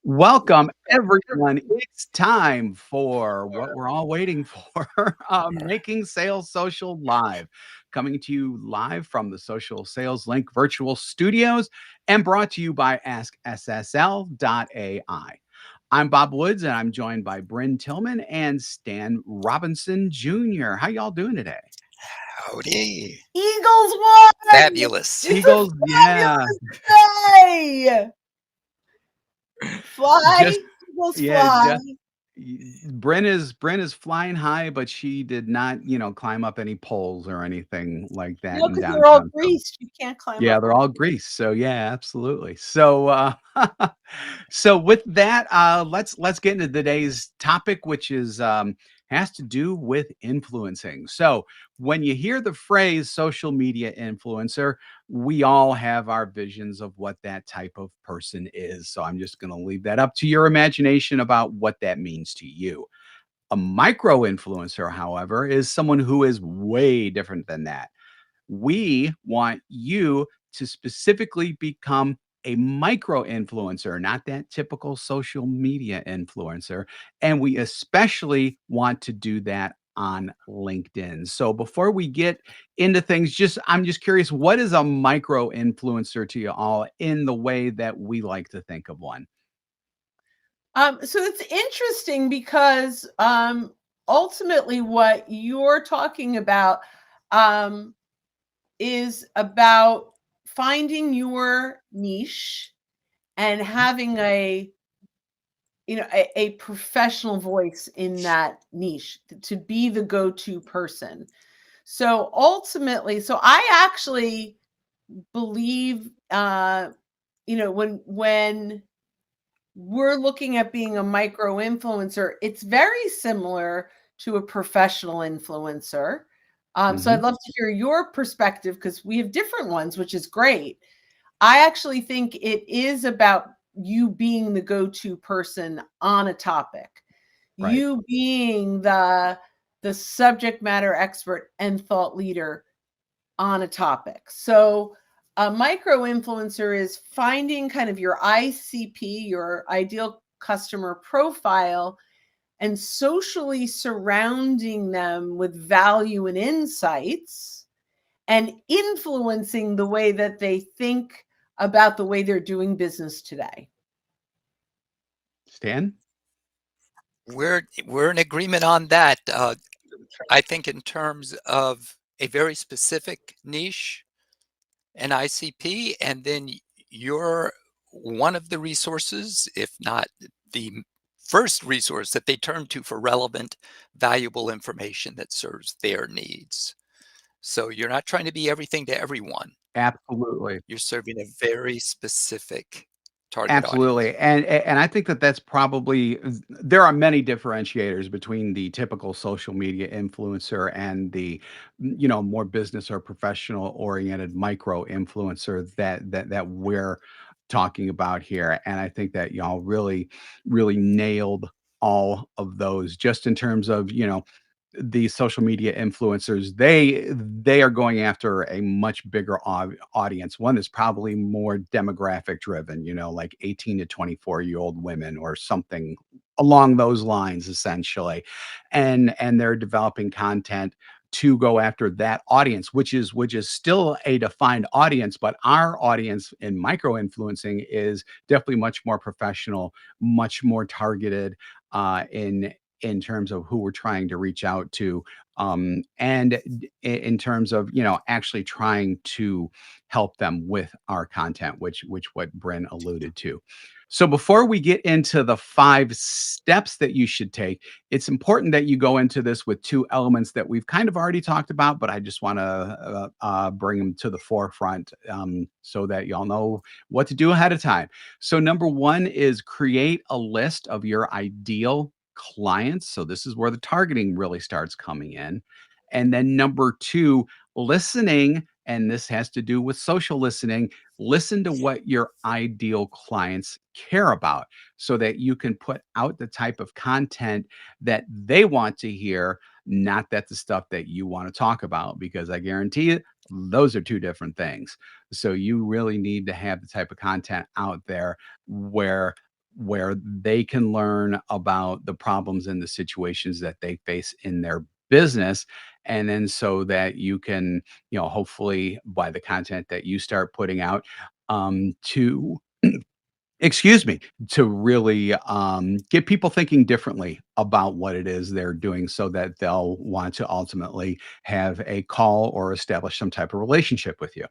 Welcome, everyone. It's time for what we're all waiting for Making Sales Social Live. Coming to you live from the Social Sales Link virtual studios and brought to you by AskSSL.ai. I'm Bob Woods and I'm joined by Bryn Tillman and Stan Robinson Jr. How y'all doing today? Howdy. Eagles won! Fabulous. It's Eagles, a yeah. fabulous day! Fly, Just Eagles yeah, fly. just Bryn is flying high, but she did not, climb up any poles or anything like that No, in because they're all downtown. So greased. You can't climb yeah, up they're them. all grease. So yeah, absolutely. So so with that, let's get into today's topic, which is has to do with influencing. So when you hear the phrase social media influencer, we all have our visions of what that type of person is. So I'm just going to leave that up to your imagination about what that means to you. A micro influencer, however, is someone who is way different than that. We want you to specifically become a micro influencer, not that typical social media influencer. And we especially want to do that on LinkedIn. So before we get into things, I'm just curious, what is a micro influencer to you all in the way that we like to think of one? So it's interesting because ultimately what you're talking about um, is about finding your niche and having a professional voice in that niche to be the go-to person. So ultimately, so I actually believe when we're looking at being a micro influencer, it's very similar to a professional influencer. So I'd Mhm. love to hear your perspective because we have different ones, which is great. I actually think it is about you being the go-to person on a topic, Right. you being the subject matter expert and thought leader on a topic. So a micro influencer is finding kind of your ICP, your ideal customer profile, and socially surrounding them with value and insights and influencing the way that they think about the way they're doing business today. Stan? We're in agreement on that. I think in terms of a very specific niche, an ICP, and then you're one of the resources, if not the first resource that they turn to for relevant, valuable information that serves their needs. So you're not trying to be everything to everyone. Absolutely. You're serving a very specific target audience. Absolutely, and I think that that's probably there are many differentiators between the typical social media influencer and the, more business or professional oriented micro influencer that we're talking about here, and I think that y'all really nailed all of those just in terms of, the social media influencers, they are going after a much bigger audience. One is probably more demographic driven, like 18 to 24-year-old women or something along those lines, essentially. And they're developing content to go after that audience, which is still a defined audience, but our audience in micro influencing is definitely much more professional, much more targeted in terms of who we're trying to reach out to, and in terms of actually trying to help them with our content, which what Bryn alluded to. So before we get into the 5 steps that you should take, it's important that you go into this with 2 elements that we've kind of already talked about, but I just want to bring them to the forefront, so that y'all know what to do ahead of time. So number one is create a list of your ideal clients. So this is where the targeting really starts coming in. And then number two, listening. And this has to do with social listening. Listen to what your ideal clients care about so that you can put out the type of content that they want to hear, not that the stuff that you want to talk about, because I guarantee you, those are 2 different things. So you really need to have the type of content out there where where they can learn about the problems and the situations that they face in their business. And then so that you can, hopefully by the content that you start putting out, to excuse me, to really get people thinking differently about what it is they're doing so that they'll want to ultimately have a call or establish some type of relationship with you.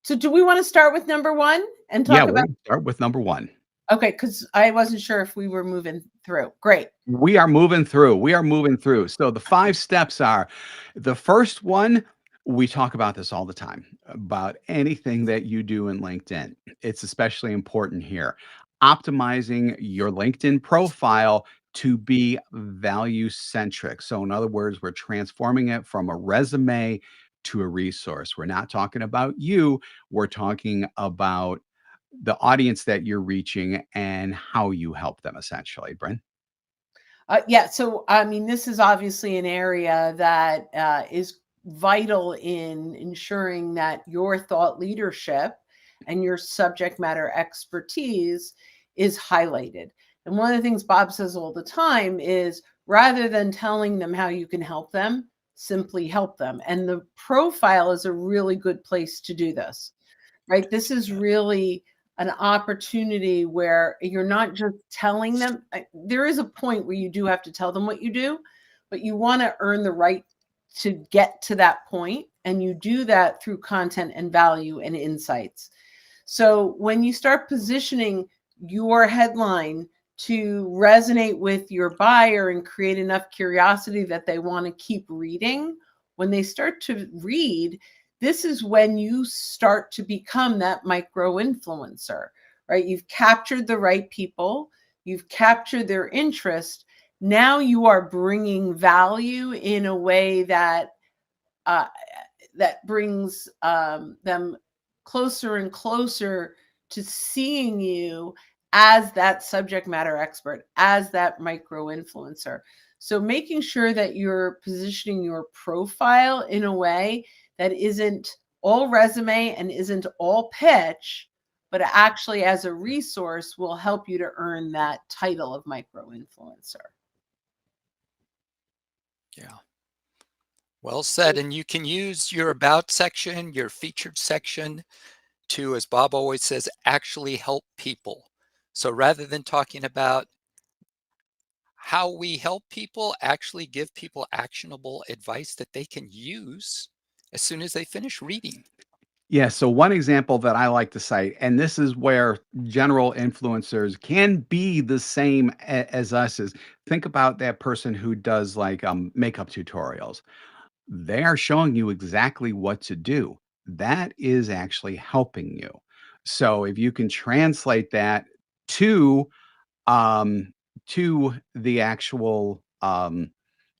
So do we want to start with number one and Yeah, talk we're about? gonna start with number one. Okay, because I wasn't sure if we were moving through. Great. We are moving through. We are moving through. So the 5 steps are, the first one, we talk about this all the time, about anything that you do in LinkedIn. It's especially important here. Optimizing your LinkedIn profile to be value centric. So in other words, we're transforming it from a resume to a resource. We're not talking about you, we're talking about the audience that you're reaching and how you help them essentially, Bryn. Yeah, so I mean, this is obviously an area that is vital in ensuring that your thought leadership and your subject matter expertise is highlighted. And one of the things Bob says all the time is rather than telling them how you can help them, simply help them. And the profile is a really good place to do this, right? This is really an opportunity where you're not just telling them. There is a point where you do have to tell them what you do, but you want to earn the right to get to that point, and you do that through content and value and insights. So when you start positioning your headline to resonate with your buyer and create enough curiosity that they want to keep reading, when they start to read, this is when you start to become that micro influencer, right? You've captured the right people, you've captured their interest. Now you are bringing value in a way that uh, that brings them closer and closer to seeing you as that subject matter expert, as that micro influencer. So making sure that you're positioning your profile in a way that isn't all resume and isn't all pitch, but actually as a resource will help you to earn that title of micro influencer. Yeah. Well said. And you can use your about section, your featured section to, as Bob always says, actually help people. So rather than talking about how we help people, actually give people actionable advice that they can use as soon as they finish reading. Yeah, so one example that I like to cite, and this is where general influencers can be the same as us, is think about that person who does like makeup tutorials. They are showing you exactly what to do. That is actually helping you. So if you can translate that to um, to the actual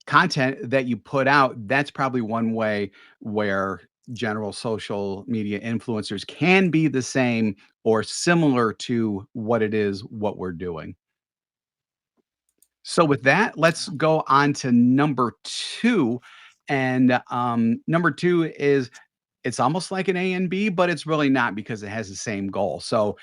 content that you put out, that's probably one way where general social media influencers can be the same or similar to what we're doing. So with that, let's go on to number 2. And number 2 is, it's almost like an A and B, but it's really not because it has the same goal. So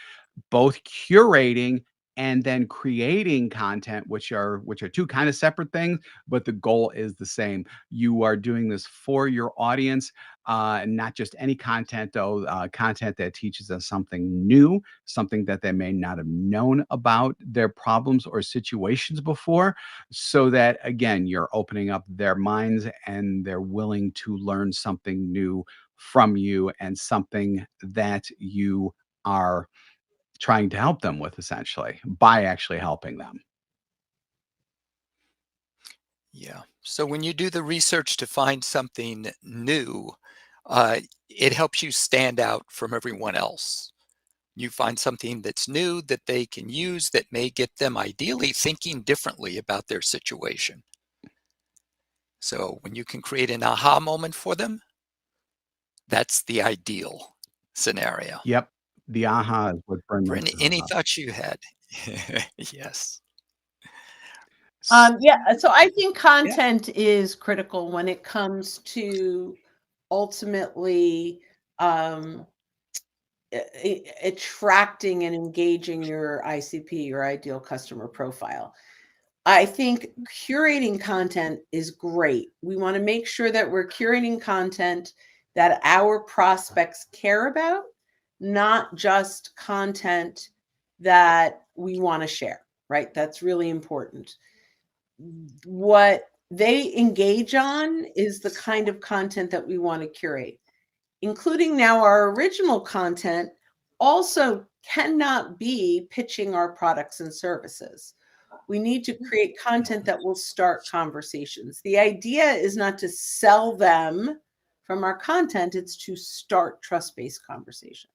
both curating and then creating content, which are two kind of separate things, but the goal is the same. You are doing this for your audience, and not just any content, though. Content that teaches us something new, something that they may not have known about their problems or situations before, so that again you're opening up their minds and they're willing to learn something new from you and something that you are trying to help them with essentially by actually helping them. Yeah. So when you do the research to find something new, it helps you stand out from everyone else. You find something that's new that they can use that may get them ideally thinking differently about their situation. So when you can create an aha moment for them, that's the ideal scenario. Yep. The aha is what Bren Brendan, mentioned any about. thoughts you had? Yes. S Yeah, so I think Yeah. content is critical when it comes to ultimately um, attracting and engaging your ICP, your ideal customer profile. I think curating content is great. We want to make sure that we're curating content that our prospects care about, not just content that we want to share, right? That's really important. What they engage on is the kind of content that we want to curate, including now our original content also cannot be pitching our products and services. We need to create content that will start conversations. The idea is not to sell them from our content, it's to start trust-based conversations.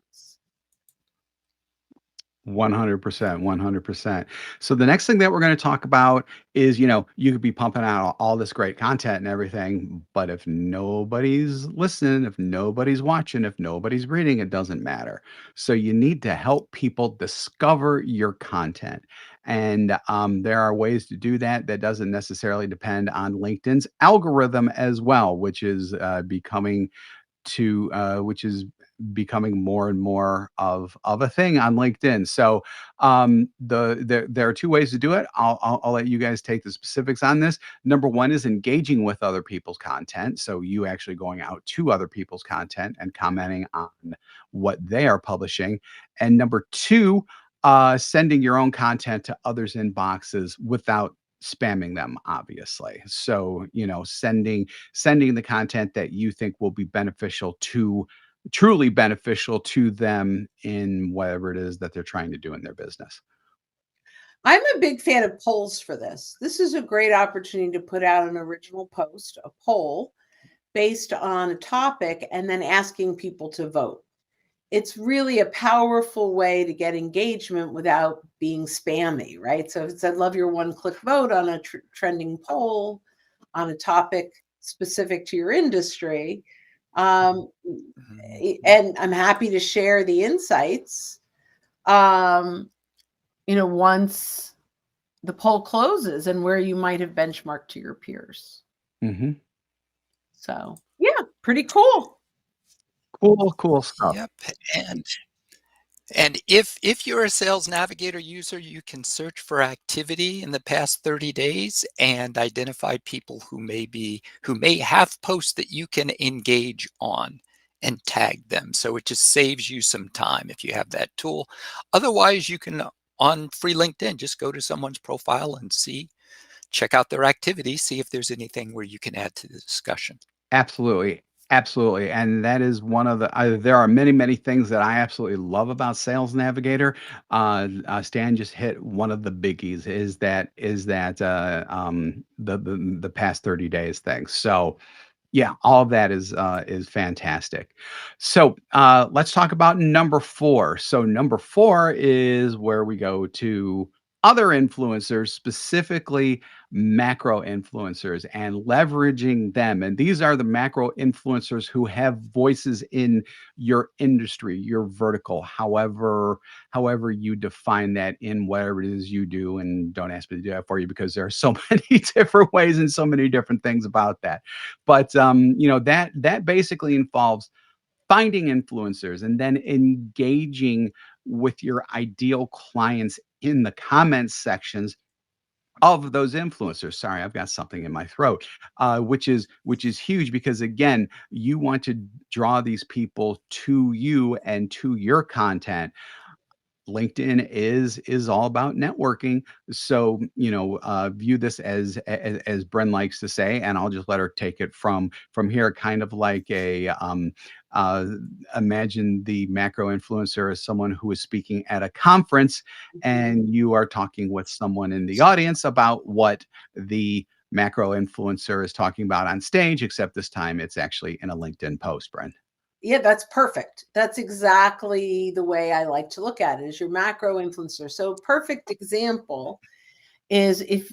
100%, 100%. So the next thing that we're going to talk about is, you could be pumping out all this great content and everything, but if nobody's listening, if nobody's watching, if nobody's reading, it doesn't matter. So you need to help people discover your content. And there are ways to do that. That doesn't necessarily depend on LinkedIn's algorithm as well, which is becoming more and more of a thing on LinkedIn. So there are two ways to do it. I'll let you guys take the specifics on this. Number one is engaging with other people's content. So you actually going out to other people's content and commenting on what they are publishing. And number two, sending your own content to others' inboxes without spamming them, obviously. So sending the content that you think will be truly beneficial to them in whatever it is that they're trying to do in their business. I'm a big fan of polls for this. This is a great opportunity to put out an original post, a poll based on a topic, and then asking people to vote. It's really a powerful way to get engagement without being spammy, right? So if it said, love your one-click vote on a trending poll on a topic specific to your industry, and I'm happy to share the insights, once the poll closes and where you might have benchmarked to your peers. Mm-hmm. So yeah, pretty cool. Cool stuff. Yep. And if you're a Sales Navigator user, you can search for activity in the past 30 days and identify people who may have posts that you can engage on and tag them. So it just saves you some time if you have that tool. Otherwise, you can, on free LinkedIn, just go to someone's profile and check out their activity, see if there's anything where you can add to the discussion. Absolutely. And that is one of there are many things that I absolutely love about Sales Navigator. Stan just hit one of the biggies is that the past 30 days thing. So yeah, all of that is fantastic. So let's talk about number 4. So number 4 is where we go to other influencers, specifically macro influencers, and leveraging them. And these are the macro influencers who have voices in your industry, your vertical, however you define that in whatever it is you do. And don't ask me to do that for you because there are so many different ways and so many different things about that. But that basically involves finding influencers and then engaging with your ideal clients in the comments sections of those influencers. Sorry, I've got something in my throat, which is huge because again, you want to draw these people to you and to your content. LinkedIn is all about networking. So, view this as Bren likes to say, and I'll just let her take it from here, kind of like imagine the macro influencer as someone who is speaking at a conference and you are talking with someone in the audience about what the macro influencer is talking about on stage, except this time it's actually in a LinkedIn post, Bren. Yeah, that's perfect. That's exactly the way I like to look at it, is your macro influencer. So a perfect example is if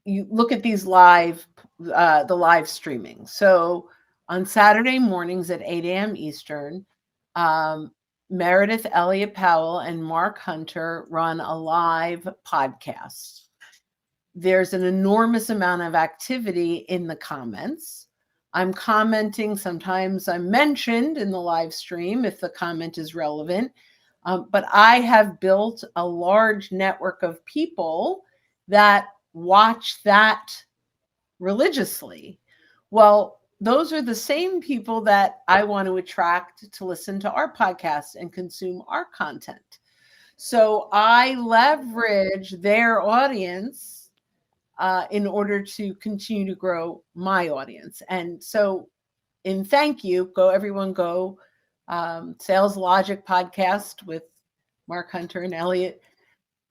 you look at these the live streaming. So on Saturday mornings at 8 a.m. Eastern, Meredith Elliott Powell and Mark Hunter run a live podcast. There's an enormous amount of activity in the comments. I'm commenting. Sometimes I'm mentioned in the live stream if the comment is relevant. But I have built a large network of people that watch that religiously. Well, those are the same people that I want to attract to listen to our podcast and consume our content. So I leverage their audience in order to continue to grow my audience. And so, in thank you, everyone go Sales Logic podcast with Mark Hunter and Elliot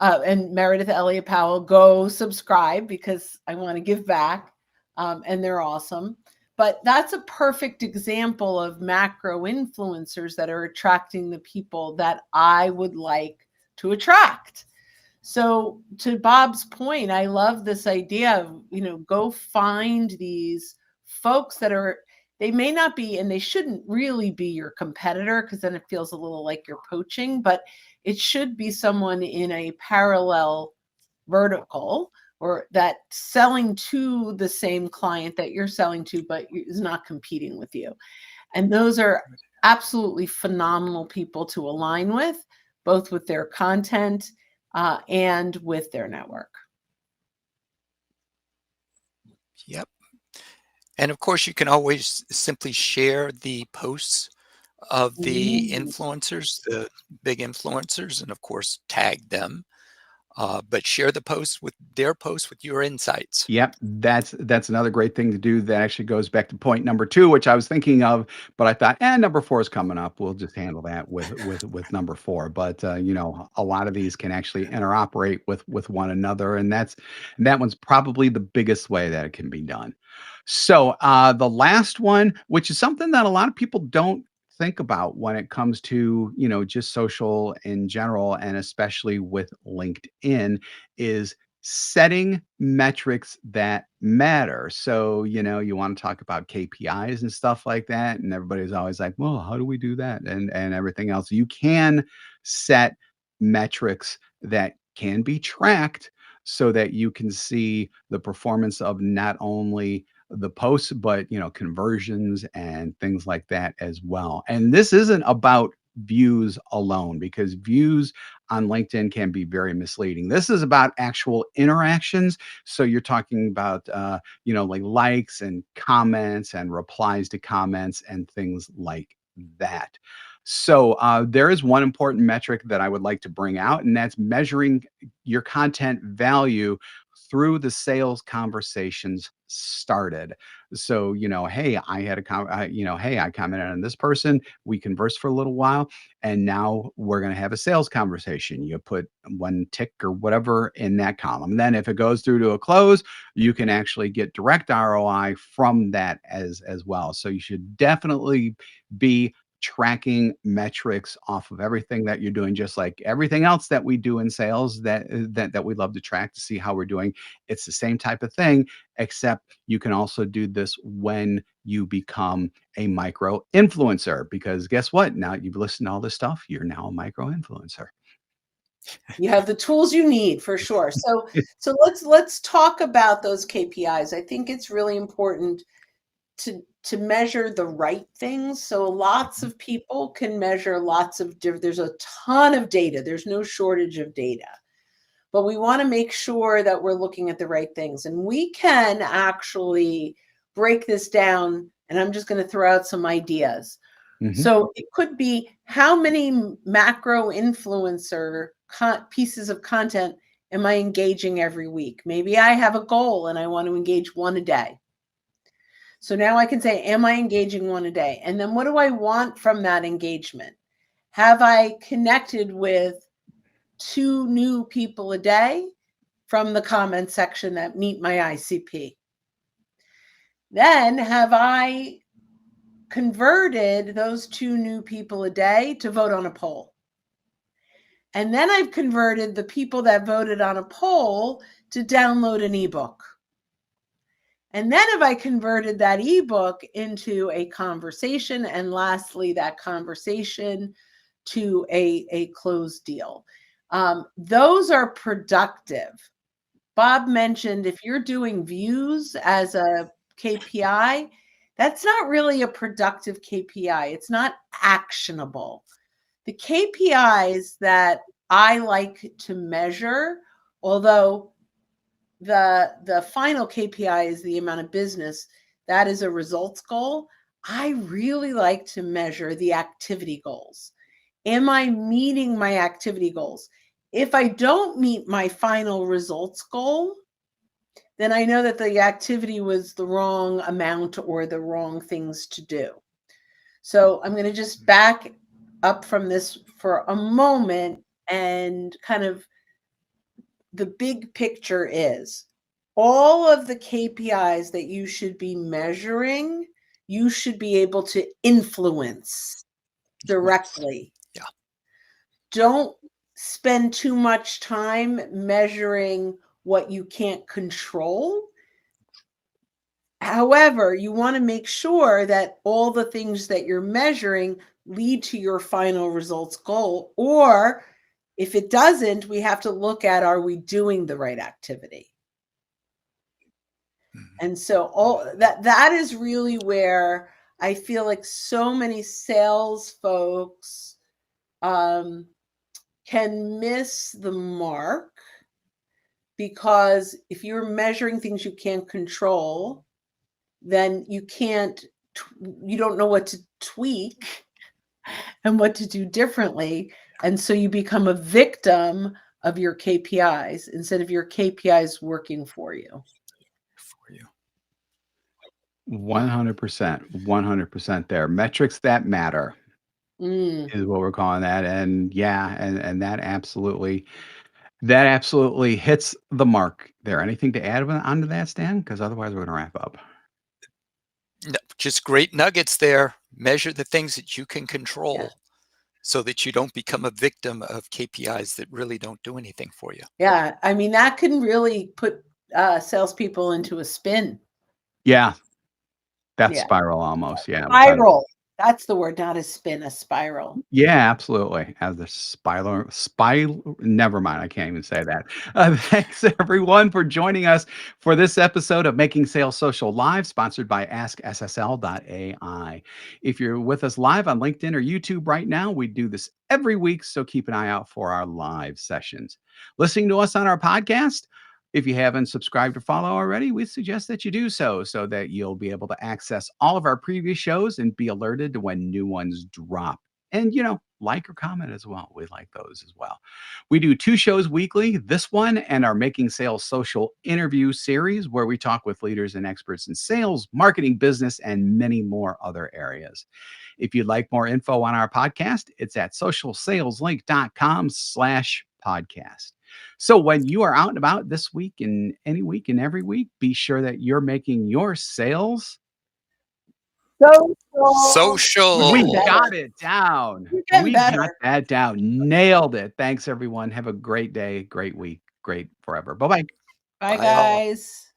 and Meredith Elliott Powell. Go subscribe because I want to give back, and they're awesome. But that's a perfect example of macro influencers that are attracting the people that I would like to attract. So to Bob's point, I love this idea of, go find these folks that they may not be, and they shouldn't really be your competitor because then it feels a little like you're poaching, but it should be someone in a parallel vertical or that selling to the same client that you're selling to, but is not competing with you. And those are absolutely phenomenal people to align with, both with their content and with their network. Yep. And of course, you can always simply share the posts of the influencers, the big influencers, and of course, tag them. But share the posts with their posts with your insights. Yep, that's another great thing to do. That actually goes back to point number 2, which I was thinking of, but I thought, number 4 is coming up. We'll just handle that with number 4. But a lot of these can actually interoperate with one another, and that one's probably the biggest way that it can be done. So the last one, which is something that a lot of people don't think about when it comes to just social in general, and especially with LinkedIn, is setting metrics that matter. So you want to talk about KPIs and stuff like that, and everybody's always like, well, how do we do that, and everything else. You can set metrics that can be tracked so that you can see the performance of not only the posts, but conversions and things like that as well. And this isn't about views alone, because views on LinkedIn can be very misleading. This is about actual interactions. So you're talking about like likes and comments and replies to comments and things like that. So there is one important metric that I would like to bring out, and that's measuring your content value through the sales conversations started. So, hey, I had hey, I commented on this person. We conversed for a little while, and now we're going to have a sales conversation. You put one tick or whatever in that column. Then if it goes through to a close, you can actually get direct ROI from that as well. So you should definitely be tracking metrics off of everything that you're doing, just like everything else that we do in sales that we love to track to see how we're doing. It's the same type of thing, except you can also do this when you become a micro influencer, because guess what? Now you've listened to all this stuff, you're now a micro influencer. You have the tools you need for sure. So let's talk about those KPIs. I think it's really important to measure the right things. So lots of people can measure lots of different, there's a ton of data. There's no shortage of data, but we want to make sure that we're looking at the right things. And we can actually break this down, and I'm just going to throw out some ideas. So it could be, how many macro influencer pieces of content am I engaging every week? Maybe I have a goal and I want to engage one a day. So now I can say, am I engaging one a day? And then what do I want from that engagement? Have I connected with 2 new people a day from the comment section that meet my ICP? Then have I converted those 2 new people a day to vote on a poll? And then I've converted the people that voted on a poll to download an ebook. And then have I converted that ebook into a conversation? And lastly, that conversation to a closed deal. Those are productive. Bob mentioned if you're doing views as a KPI, that's not really a productive KPI. It's not actionable. The KPIs that I like to measure, although the final KPI is the amount of business, that is a results goal. I really like to measure the activity goals. Am I meeting my activity goals? If I don't meet my final results goal, then I know that the activity was the wrong amount or the wrong things to do. So I'm going to just back up from this for a moment, and kind of the big picture is all of the KPIs that you should be measuring, you should be able to influence directly. Yeah. Don't spend too much time measuring what you can't control. However, you want to make sure that all the things that you're measuring lead to your final results goal. Or if it doesn't, we have to look at, are we doing the right activity? And so all that is really where I feel like so many sales folks can miss the mark, because if you're measuring things you can't control, then you don't know what to tweak and what to do differently. And so you become a victim of your KPIs instead of your KPIs working for you. 100%, 100% there. Metrics that matter is what we're calling that. And yeah, and that absolutely hits the mark there. Anything to add onto that, Stan? Because otherwise we're going to wrap up. No, just great nuggets there. Measure the things that you can control so that you don't become a victim of KPIs that really don't do anything for you. Yeah. I mean, that can really put salespeople into a spin. Yeah. That's spiral almost. Yeah. Spiral. That's the word, not a spin, a spiral. Yeah, absolutely. As the spiral, never mind. I can't even say that. Thanks everyone for joining us for this episode of Making Sales Social Live, sponsored by AskSSL.ai. If you're with us live on LinkedIn or YouTube right now, we do this every week, so keep an eye out for our live sessions. Listening to us on our podcast, if you haven't subscribed or follow already, we suggest that you do so that you'll be able to access all of our previous shows and be alerted to when new ones drop. And, like or comment as well. We like those as well. We do 2 shows weekly, this one and our Making Sales Social interview series, where we talk with leaders and experts in sales, marketing, business, and many more other areas. If you'd like more info on our podcast, it's at socialsaleslink.com/podcast. So when you are out and about this week and any week and every week, be sure that you're making your sales social. We got it down. We got that down. Nailed it. Thanks, everyone. Have a great day, great week, great forever. Bye-bye. Bye, guys.